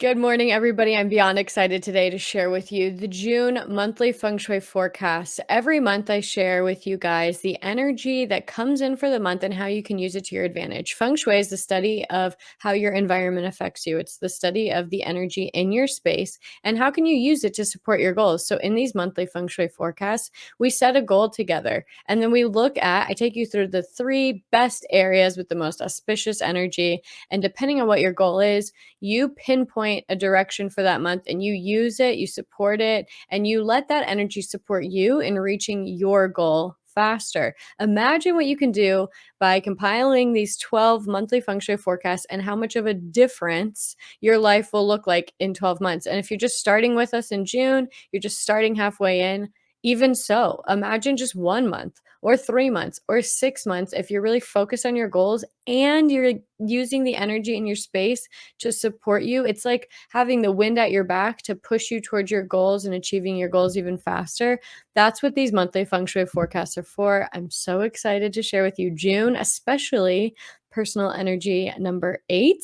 Good morning, everybody. I'm beyond excited today to share with you the June monthly Feng Shui forecast. Every month, I share with you guys the energy that comes in for the month and how you can use it to your advantage. Feng Shui is the study of how your environment affects you, it's the study of the energy in your space and how can you use it to support your goals. So, in these monthly Feng Shui forecasts, we set a goal together and then we look at, I take you through the three best areas with the most auspicious energy. And depending on what your goal is, you pinpoint a direction for that month and you use it, you support it, and you let that energy support you in reaching your goal faster. Imagine what you can do by compiling these 12 monthly feng shui forecasts and how much of a difference your life will look like in 12 months. And if you're just starting with us in June, you're just starting halfway in, even so, imagine just 1 month or 3 months or 6 months if you're really focused on your goals and you're using the energy in your space to support you. It's like having the wind at your back to push you towards your goals and achieving your goals even faster. That's what these monthly feng shui forecasts are for. I'm so excited to share with you June, especially personal energy number 8.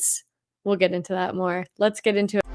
We'll get into that more. Let's get into it.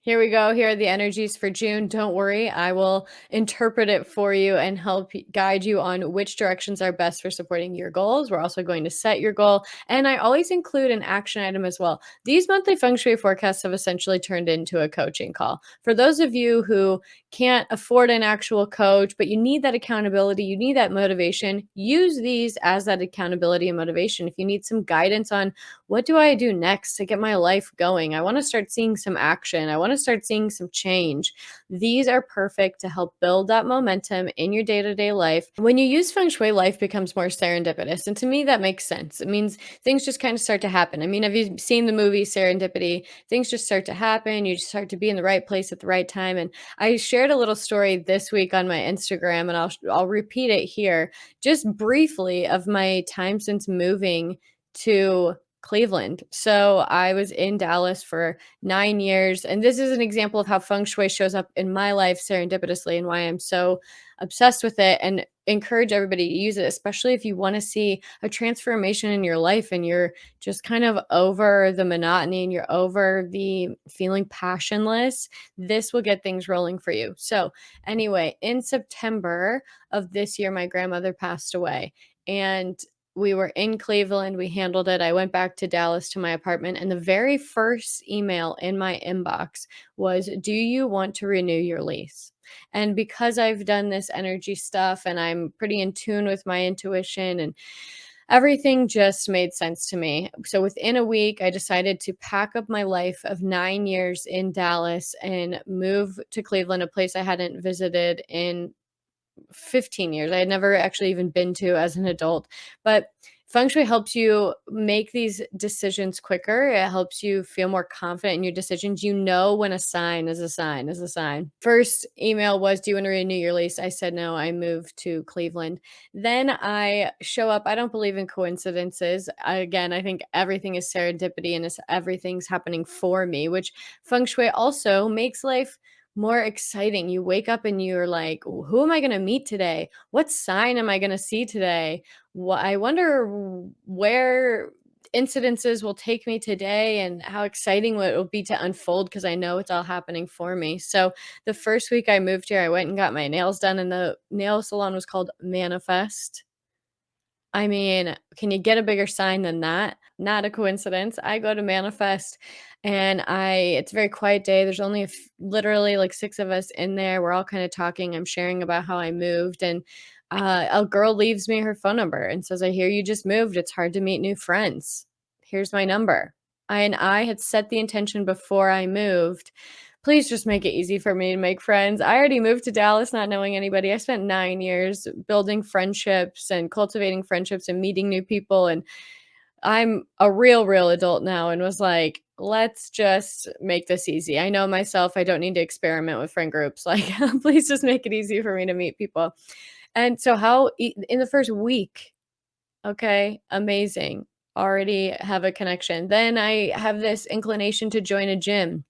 Here we go. Here are the energies for June. Don't worry, I will interpret it for you and help guide you on which directions are best for supporting your goals. We're also going to set your goal, and I always include an action item as well. These monthly feng shui forecasts have essentially turned into a coaching call. For those of you who can't afford an actual coach, but you need that accountability, you need that motivation, use these as that accountability and motivation. If you need some guidance on what do I do next to get my life going, I want to start seeing some action, I want to start seeing some change. These are perfect to help build that momentum in your day to day life. When you use feng shui, life becomes more serendipitous. And to me, that makes sense. It means things just kind of start to happen. I mean, have you seen the movie Serendipity? Things just start to happen. You just start to be in the right place at the right time. And I shared a little story this week on my Instagram, and I'll repeat it here just briefly of my time since moving to Cleveland. So I was in Dallas for 9 years. And this is an example of how feng shui shows up in my life serendipitously and why I'm so obsessed with it and encourage everybody to use it, especially if you want to see a transformation in your life and you're just kind of over the monotony and you're over the feeling passionless. This will get things rolling for you. So, anyway, in September of this year, my grandmother passed away. And we were in Cleveland, we handled it. I went back to Dallas to my apartment, and the very first email in my inbox was, "Do you want to renew your lease?" And because I've done this energy stuff and I'm pretty in tune with my intuition and everything just made sense to me. So within a week, I decided to pack up my life of 9 years in Dallas and move to Cleveland, a place I hadn't visited in 15 years. I had never actually even been to as an adult. But feng shui helps you make these decisions quicker. It helps you feel more confident in your decisions. You know when a sign is a sign is a sign. First email was, "Do you want to renew your lease?" I said no. I moved to Cleveland. Then I show up. I don't believe in coincidences. Again, I think everything is serendipity and everything's happening for me, which feng shui also makes life more exciting. You wake up and you're like, who am I going to meet today? What sign am I going to see today? I wonder where incidences will take me today and how exciting it will be to unfold because I know it's all happening for me. So the first week I moved here, I went and got my nails done, and the nail salon was called Manifest. I mean, can you get a bigger sign than that? Not a coincidence. I go to Manifest and it's a very quiet day. There's only literally like 6 of us in there. We're all kind of talking. I'm sharing about how I moved, and a girl leaves me her phone number and says, "I hear you just moved. It's hard to meet new friends. Here's my number." And I had set the intention before I moved, please just make it easy for me to make friends. I already moved to Dallas not knowing anybody. I spent 9 years building friendships and cultivating friendships and meeting new people, and I'm a real adult now and was like, "Let's just make this easy. I know myself. I don't need to experiment with friend groups. Like, please just make it easy for me to meet people." And so in the first week, okay, amazing. Already have a connection. Then I have this inclination to join a gym.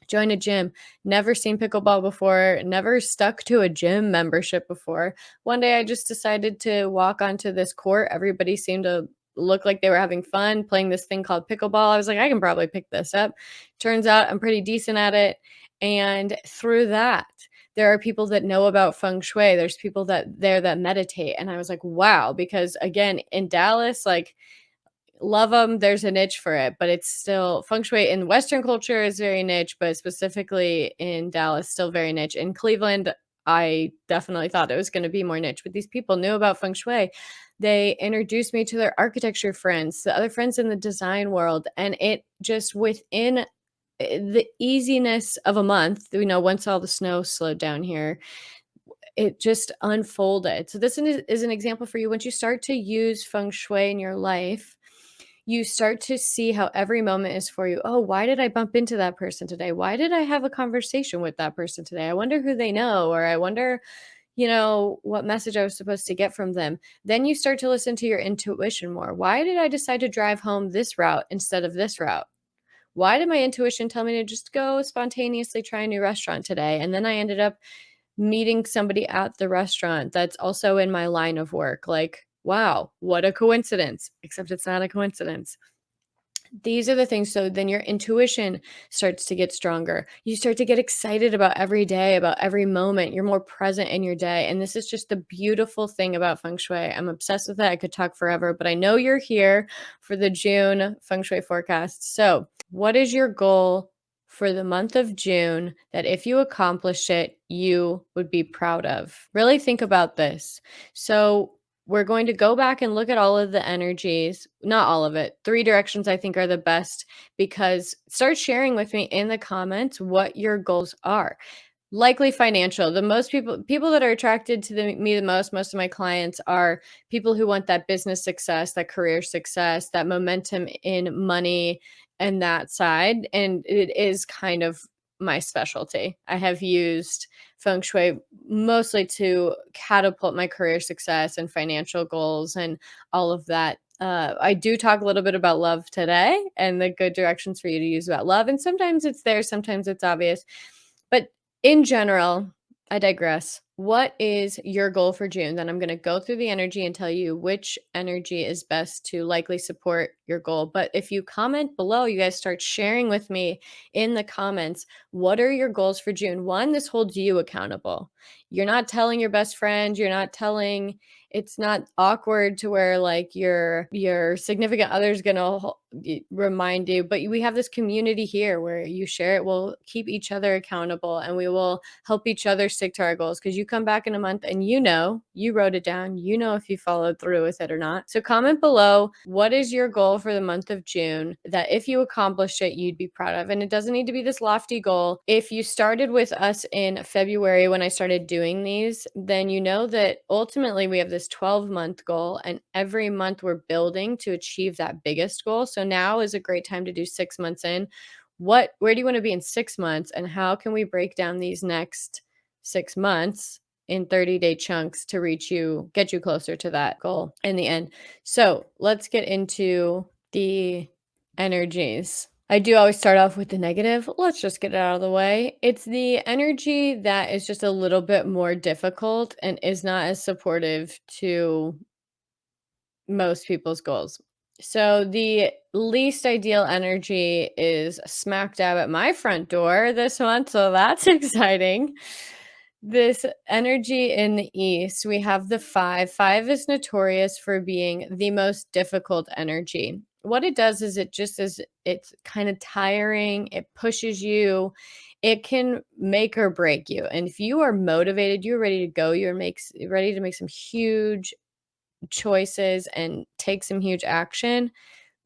Join a gym. Never seen pickleball before, never stuck to a gym membership before. One day I just decided to walk onto this court. Everybody seemed to look like they were having fun playing this thing called pickleball. I was like, I can probably pick this up. Turns out I'm pretty decent at it. And through that, there are people that know about feng shui. There's people that meditate. And I was like, wow, because again, in Dallas, like love them. There's a niche for it, but it's still feng shui in Western culture is very niche, but specifically in Dallas, still very niche. In Cleveland, I definitely thought it was going to be more niche, but these people knew about feng shui. They introduced me to their architecture friends, the other friends in the design world, and it just within the easiness of a month, once all the snow slowed down here, it just unfolded. So this is an example for you. Once you start to use feng shui in your life, you start to see how every moment is for you. Oh, why did I bump into that person today? Why did I have a conversation with that person today? I wonder who they know, or I wonder, what message I was supposed to get from them. Then you start to listen to your intuition more. Why did I decide to drive home this route instead of this route? Why did my intuition tell me to just go spontaneously try a new restaurant today? And then I ended up meeting somebody at the restaurant that's also in my line of work. Like, wow, what a coincidence, except it's not a coincidence. These are the things. So then your intuition starts to get stronger. You start to get excited about every day, about every moment. You're more present in your day. And this is just the beautiful thing about feng shui. I'm obsessed with it. I could talk forever, but I know you're here for the June feng shui forecast. So, what is your goal for the month of June that if you accomplish it, you would be proud of? Really think about this. So, we're going to go back and look at all of the energies, not all of it. 3 directions I think are the best, because start sharing with me in the comments what your goals are. Likely financial. The most people that are attracted to me the most of my clients are people who want that business success, that career success, that momentum in money and that side. And it is kind of my specialty. I have used feng shui mostly to catapult my career success and financial goals and all of that. I do talk a little bit about love today and the good directions for you to use about love. And sometimes it's there, sometimes it's obvious. But in general, I digress. What is your goal for June? Then I'm going to go through the energy and tell you which energy is best to likely support your goal. But if you comment below, you guys start sharing with me in the comments, what are your goals for June? One, this holds you accountable. You're not telling your best friend, it's not awkward to where like your significant other is going to remind you, but we have this community here where you share it. We'll keep each other accountable and we will help each other stick to our goals, because you come back in a month and you wrote it down, if you followed through with it or not. So comment below, what is your goal for the month of June that if you accomplished it, you'd be proud of? And it doesn't need to be this lofty goal. If you started with us in February when I started doing these, then you know that ultimately we have this 12-month goal, and every month we're building to achieve that biggest goal. So now is a great time to do 6 months in. Where do you want to be in 6 months, and how can we break down these next 6 months in 30-day chunks to get you closer to that goal in the end? So let's get into the energies. I do always start off with the negative. Let's just get it out of the way. It's the energy that is just a little bit more difficult and is not as supportive to most people's goals. So the least ideal energy is smack dab at my front door this month, so that's exciting. This energy in the east, we have the 5. 5 is notorious for being the most difficult energy. What it does is it's kind of tiring, it pushes you, it can make or break you. And if you are motivated, you're ready to go, ready to make some huge choices and take some huge action,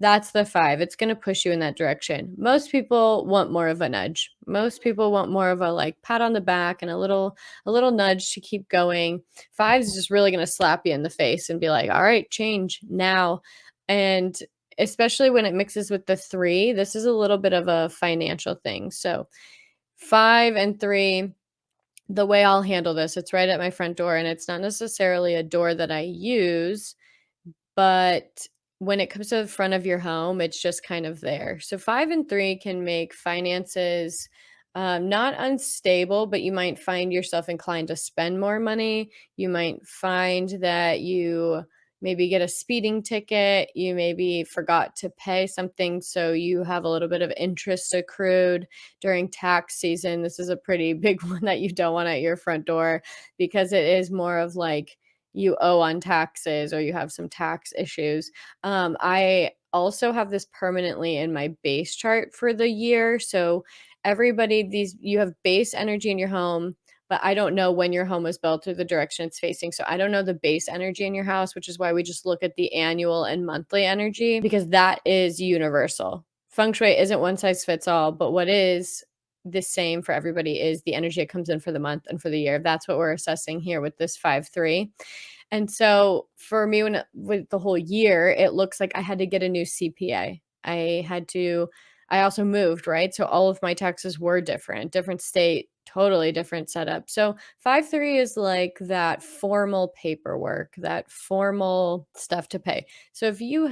that's the 5. It's going to push you in that direction. Most people want more of a nudge. Most people want more of a like pat on the back and a little nudge to keep going. 5 is just really going to slap you in the face and be like, "All right, change now." And especially when it mixes with the 3, this is a little bit of a financial thing. So 5 and 3, the way I'll handle this, it's right at my front door, and it's not necessarily a door that I use, but when it comes to the front of your home, it's just kind of there. So 5 and 3 can make finances Not unstable, but you might find yourself inclined to spend more money. You might find that you maybe get a speeding ticket. You maybe forgot to pay something, so you have a little bit of interest accrued during tax season. This is a pretty big one that you don't want at your front door because it is more of like you owe on taxes or you have some tax issues. I also have this permanently in my base chart for the year. So everybody, these you have base energy in your home, but I don't know when your home was built or the direction it's facing. So I don't know the base energy in your house, which is why we just look at the annual and monthly energy because that is universal. Feng Shui isn't one size fits all, but what is the same for everybody is the energy that comes in for the month and for the year. That's what we're assessing here with this 5-3. And so for me, with the whole year, it looks like I had to get a new CPA. I also moved, right? So all of my taxes were different, different state, totally different setup. So 5-3 is like that formal paperwork, that formal stuff to pay. So if you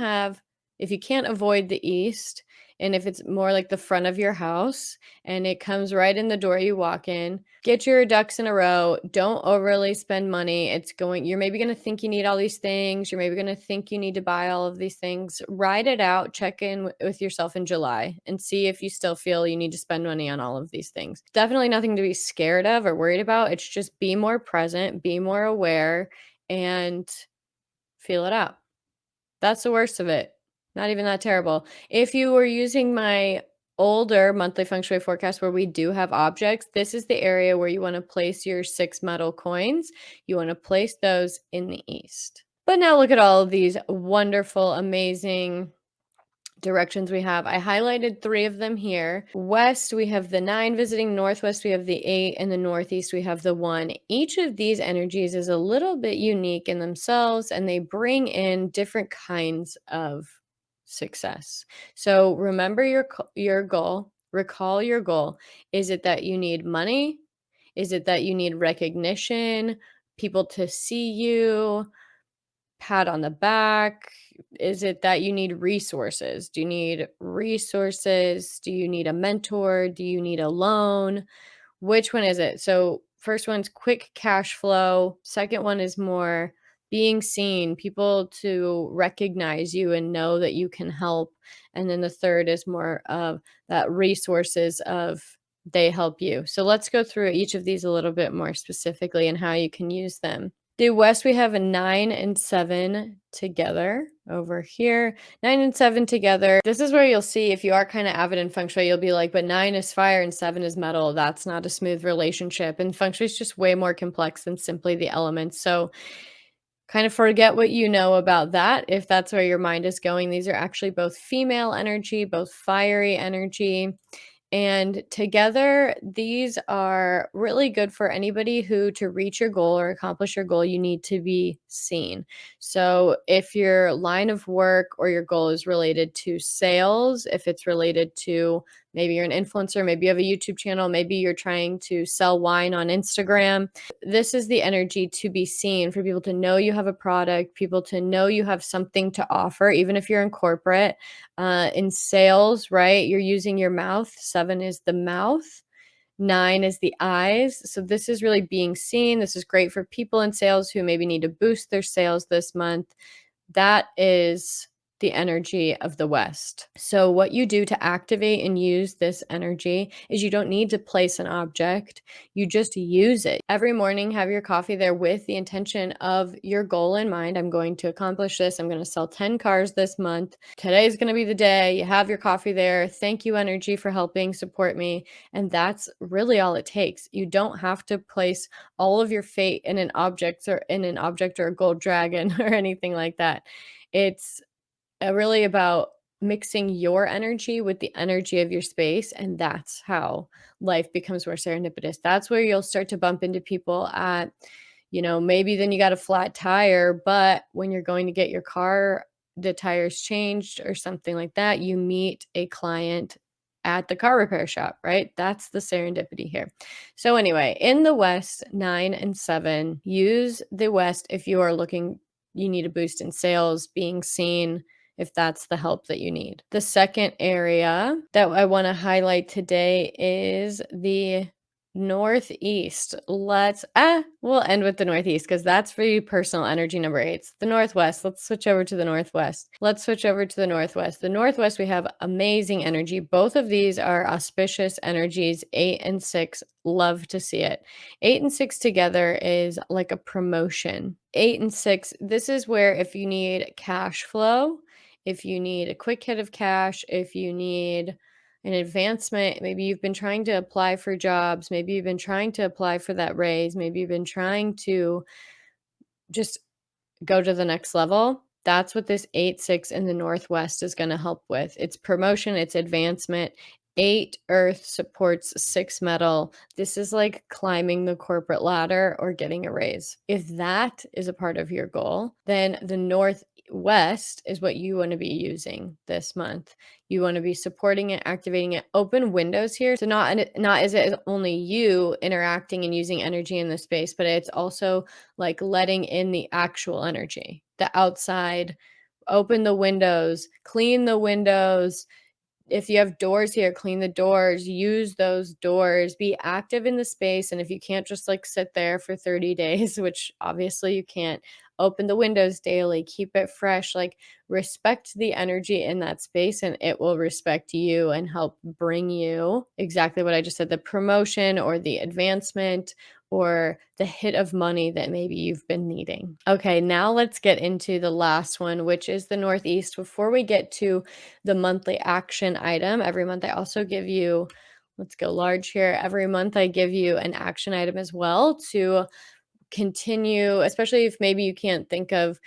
can't avoid the east, and if it's more like the front of your house and it comes right in the door you walk in, get your ducks in a row. Don't overly spend money. You're maybe going to think you need all these things. You're maybe going to think you need to buy all of these things. Ride it out. Check in with yourself in July and see if you still feel you need to spend money on all of these things. Definitely nothing to be scared of or worried about. It's just be more present, be more aware, and feel it out. That's the worst of it. Not even that terrible. If you were using my older monthly feng shui forecast where we do have objects, this is the area where you want to place your 6 metal coins. You want to place those in the east. But now look at all of these wonderful, amazing directions we have. I highlighted 3 of them here. West, we have the 9 visiting. Northwest, we have the 8. And the Northeast, we have the 1. Each of these energies is a little bit unique in themselves, and they bring in different kinds of success. So remember your goal. Recall your goal. Is it that you need money? Is it that you need recognition? People to see you? Pat on the back? Is it that you need resources? Do you need resources? Do you need a mentor? Do you need a loan? Which one is it? So, first one's quick cash flow. Second one is more being seen, people to recognize you and know that you can help. And then the third is more of that resources of they help you. So, let's go through each of these a little bit more specifically and how you can use them. The West, we have a 9 and 7 together over here. 9 and 7 together. This is where you'll see if you are kind of avid in feng shui, you'll be like, but 9 is fire and 7 is metal. That's not a smooth relationship. And feng shui is just way more complex than simply the elements. So kind of forget what you know about that if that's where your mind is going. These are actually both female energy, both fiery energy. And together, these are really good for anybody who, to reach your goal or accomplish your goal, you need to be seen. So, if your line of work or your goal is related to sales, if it's related to maybe you're an influencer, maybe you have a YouTube channel, maybe you're trying to sell wine on Instagram, this is the energy to be seen, for people to know you have a product, people to know you have something to offer, even if you're in corporate. In sales, right? You're using your mouth. 7 is the mouth. 9 is the eyes. So this is really being seen. This is great for people in sales who maybe need to boost their sales this month. That is the energy of the West. So what you do to activate and use this energy is you don't need to place an object. You just use it. Every morning, have your coffee there with the intention of your goal in mind. I'm going to accomplish this. I'm going to sell 10 cars this month. Today's going to be the day. You have your coffee there. Thank you, energy, for helping support me. And that's really all it takes. You don't have to place all of your fate in an object or a gold dragon or anything like that. It's really about mixing your energy with the energy of your space, and that's how life becomes more serendipitous. That's where you'll start to bump into people at, maybe then you got a flat tire, but when you're going to get your car, the tires changed or something like that, you meet a client at the car repair shop, right? That's the serendipity here. So anyway, in the West, 9 and 7, use the West if you are looking, you need a boost in sales, being seen, if that's the help that you need. The second area that I want to highlight today is the Northeast. We'll end with the Northeast because that's for you personal energy number 8. The Northwest. Let's switch over to the Northwest. The Northwest, we have amazing energy. Both of these are auspicious energies. 8 and 6, love to see it. 8 and 6 together is like a promotion. 8 and 6, this is where if you need cash flow, if you need a quick hit of cash, if you need an advancement, maybe you've been trying to apply for jobs, maybe you've been trying to apply for that raise, maybe you've been trying to just go to the next level. That's what this 8-6 in the Northwest is going to help with. It's promotion, it's advancement. 8 Earth supports 6 Metal. This is like climbing the corporate ladder or getting a raise. If that is a part of your goal, then the Northwest is what you want to be using this month. You want to be supporting it, activating it. Open windows here. So not is it only you interacting and using energy in the space, but it's also like letting in the actual energy, the outside. Open the windows, clean the windows. If you have doors here, clean the doors, use those doors, be active in the space. And if you can't just like sit there for 30 days, which obviously you can't, open the windows daily, keep it fresh, like respect the energy in that space and it will respect you and help bring you exactly what I just said, the promotion or the advancement or the hit of money that maybe you've been needing. Okay, now let's get into the last one, which is the Northeast. Before we get to the monthly action item, every month I also give you, let's go large here. Every month I give you an action item as well to continue, especially if maybe you can't think of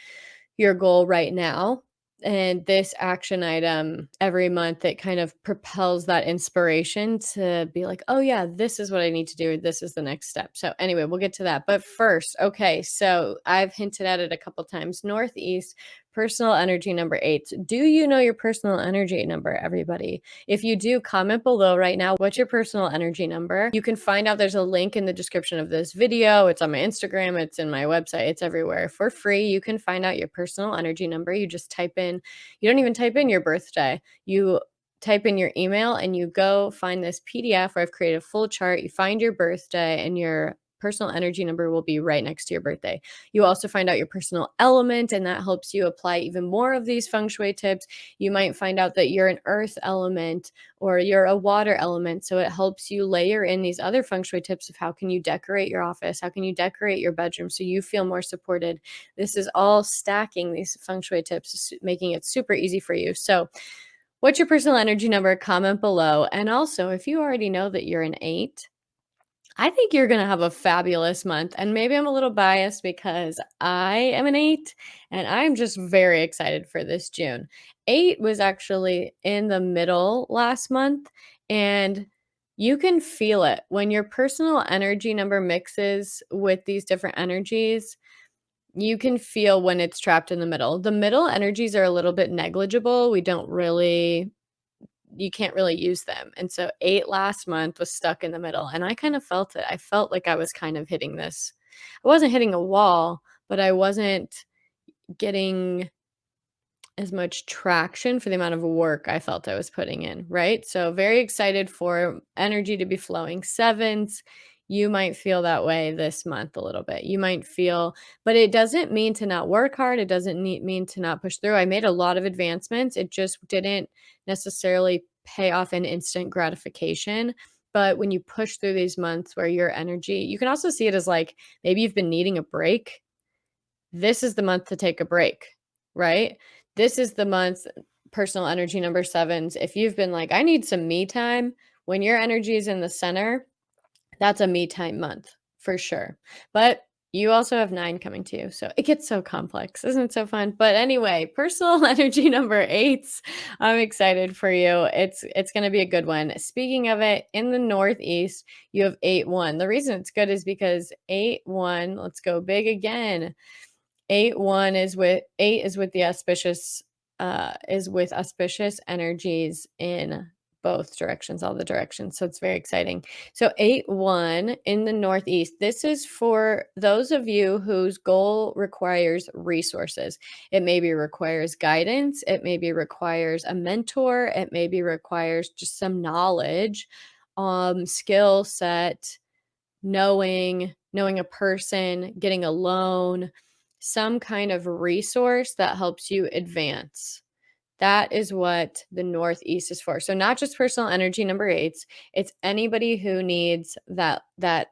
your goal right now. And this action item every month, it kind of propels that inspiration to be like, oh, yeah, this is what I need to do. This is the next step. So, anyway, we'll get to that. But first, okay, so I've hinted at it a couple times. Northeast, personal energy number 8. Do you know your personal energy number, everybody? If you do, comment below right now. What's your personal energy number? You can find out, there's a link in the description of this video. It's on my Instagram. It's in my website. It's everywhere for free. You can find out your personal energy number. You just type in, you don't even type in your birthday. You type in your email and you go find this PDF where I've created a full chart. You find your birthday and your personal energy number will be right next to your birthday. You also find out your personal element, and that helps you apply even more of these feng shui tips. You might find out that you're an earth element or you're a water element. So it helps you layer in these other feng shui tips of how can you decorate your office? How can you decorate your bedroom so you feel more supported? This is all stacking these feng shui tips, making it super easy for you. So what's your personal energy number? Comment below. And also, if you already know that you're an 8, I think you're going to have a fabulous month. And maybe I'm a little biased because I am an 8 and I'm just very excited for this June. 8 was actually in the middle last month, and you can feel it when your personal energy number mixes with these different energies. You can feel when it's trapped in the middle. The middle energies are a little bit negligible. You can't really use them. And so 8 last month was stuck in the middle, and I kind of felt it. I felt like I was kind of hitting this. I wasn't hitting a wall, but I wasn't getting as much traction for the amount of work I felt I was putting in, right? So very excited for energy to be flowing. 7s, you might feel that way this month a little bit. You might feel, but it doesn't mean to not work hard. It doesn't mean to not push through. I made a lot of advancements. It just didn't necessarily pay off in instant gratification. But when you push through these months where your energy, you can also see it as like maybe you've been needing a break. This is the month to take a break, right? This is the month, personal energy number 7s. If you've been like, I need some me time, when your energy is in the center, that's a me time month for sure. But you also have 9 coming to you. So it gets so complex. Isn't it so fun? But anyway, personal energy number 8s. I'm excited for you. It's going to be a good one. Speaking of it, in the Northeast, you have 8-1. The reason it's good is because 8-1, let's go big again. 8-1 is with 8 is with the auspicious is with auspicious energies in both directions, all the directions. So it's very exciting. So 8-1 in the Northeast. This is for those of you whose goal requires resources. It maybe requires guidance. It maybe requires a mentor. It maybe requires just some knowledge, skill set, knowing a person, getting a loan, some kind of resource that helps you advance. That is what the Northeast is for. So not just personal energy number eights, it's anybody who needs that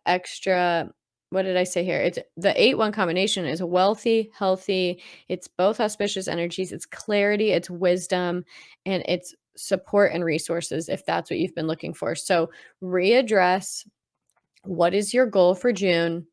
extra. What did I say here? It's the 8-1 combination is wealthy, healthy, it's both auspicious energies, it's clarity, it's wisdom, and it's support and resources if that's what you've been looking for. So readdress what is your goal for June?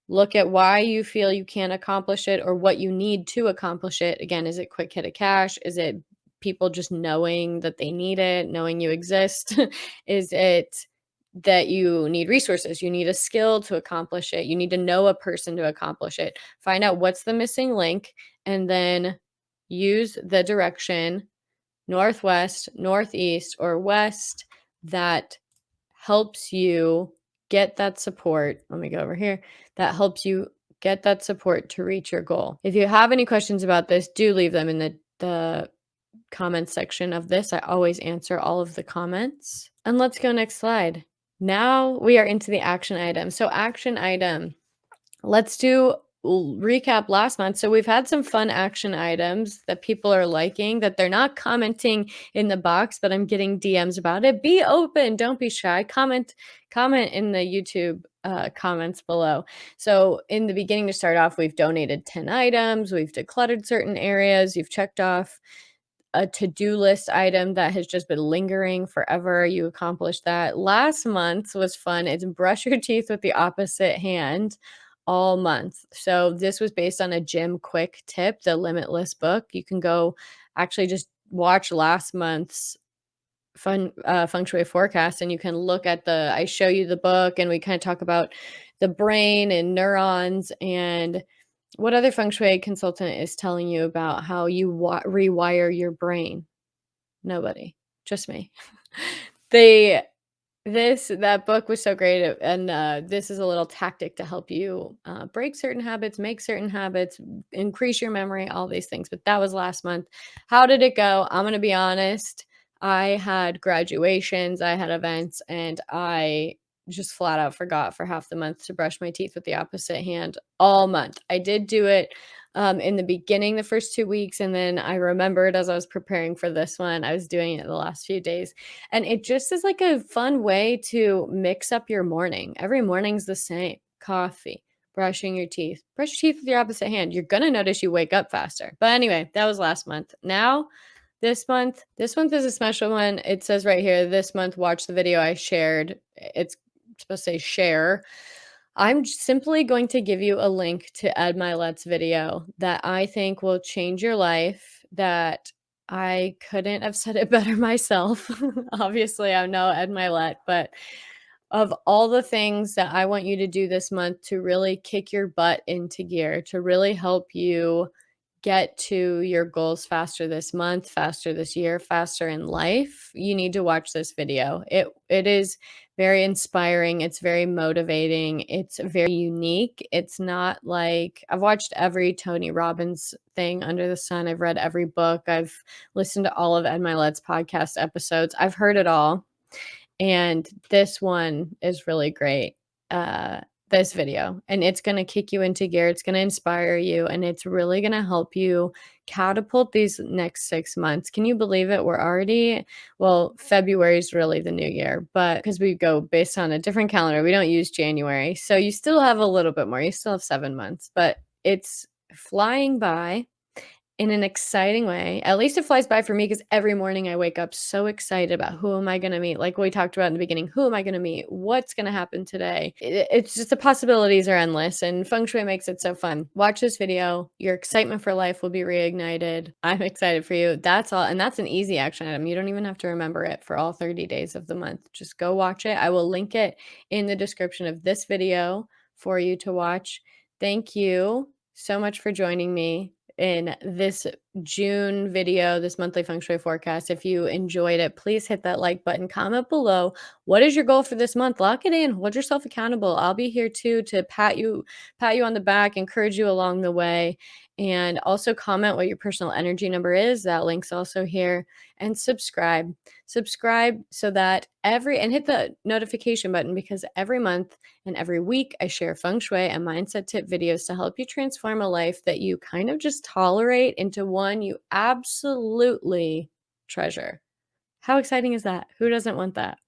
Look at why you feel you can't accomplish it or what you need to accomplish it. Again, is it quick hit of cash? Is it people just knowing that they need it, knowing you exist? Is it that you need resources? You need a skill to accomplish it. You need to know a person to accomplish it. Find out what's the missing link and then use the direction northwest, northeast, or west that helps you get that support. Let me go over here. That helps you get that support to reach your goal. If you have any questions about this, do leave them in the comments section of this. I always answer all of the comments. And let's go next slide. Now we are into the action item. So action item. Let's do recap last month. So we've had some fun action items that people are liking that they're not commenting in the box, but I'm getting DMs about it. Be open, don't be shy. Comment in the YouTube comments below. So in the beginning, to start off, we've donated 10 items, we've decluttered certain areas, you've checked off a to-do list item that has just been lingering forever. You accomplished that. Last month's was fun. It's brush your teeth with the opposite hand all month. So this was based on a Jim Quick tip, the Limitless book. You can go actually just watch last month's feng shui forecast and you can look at I show you the book and we kind of talk about the brain and neurons and what other feng shui consultant is telling you about how you rewire your brain? Nobody, just me. They that book was so great, and this is a little tactic to help you break certain habits, make certain habits, increase your memory, all these things. But that was last month. How did it go? I'm gonna be honest. I had graduations, I had events, and I just flat out forgot for half the month to brush my teeth with the opposite hand all month. I did do it in the beginning, the first 2 weeks, and then I remembered as I was preparing for this one, I was doing it the last few days. And it just is like a fun way to mix up your morning. Every morning's the same. Coffee, brushing your teeth. Brush your teeth with your opposite hand. You're going to notice you wake up faster. But anyway, that was last month. Now, this month is a special one. It says right here, this month, watch the video I shared. It's supposed to say share. I'm simply going to give you a link to Ed Milet's video that I think will change your life, that I couldn't have said it better myself. Obviously, I'm no Ed Milet, but of all the things that I want you to do this month to really kick your butt into gear, to really help you get to your goals faster this month, faster this year, faster in life, you need to watch this video. It is very inspiring, it's very motivating, it's very unique. It's not like I've watched every Tony Robbins thing under the sun. I've read every book. I've listened to all of Ed Milet's podcast episodes. I've heard it all. And this one is really great. This video, and it's going to kick you into gear. It's going to inspire you, and it's really going to help you catapult these next 6 months. Can you believe it? We're already, well, February is really the new year, but because we go based on a different calendar, we don't use January. So you still have a little bit more. You still have 7 months, but it's flying by in an exciting way. At least it flies by for me because every morning I wake up so excited about who am I going to meet? Like we talked about in the beginning, who am I going to meet? What's going to happen today? It's just the possibilities are endless, and feng shui makes it so fun. Watch this video. Your excitement for life will be reignited. I'm excited for you. That's all. And that's an easy action item. You don't even have to remember it for all 30 days of the month. Just go watch it. I will link it in the description of this video for you to watch. Thank you so much for joining me in this June video, this monthly feng shui forecast. If you enjoyed it, please hit that like button, comment below. What is your goal for this month? Lock it in, hold yourself accountable. I'll be here too to pat you on the back, encourage you along the way, and also comment what your personal energy number is. That link's also here. And subscribe. Subscribe so that and hit the notification button, because every month and every week I share feng shui and mindset tip videos to help you transform a life that you kind of just tolerate into one you absolutely treasure. How exciting is that? Who doesn't want that?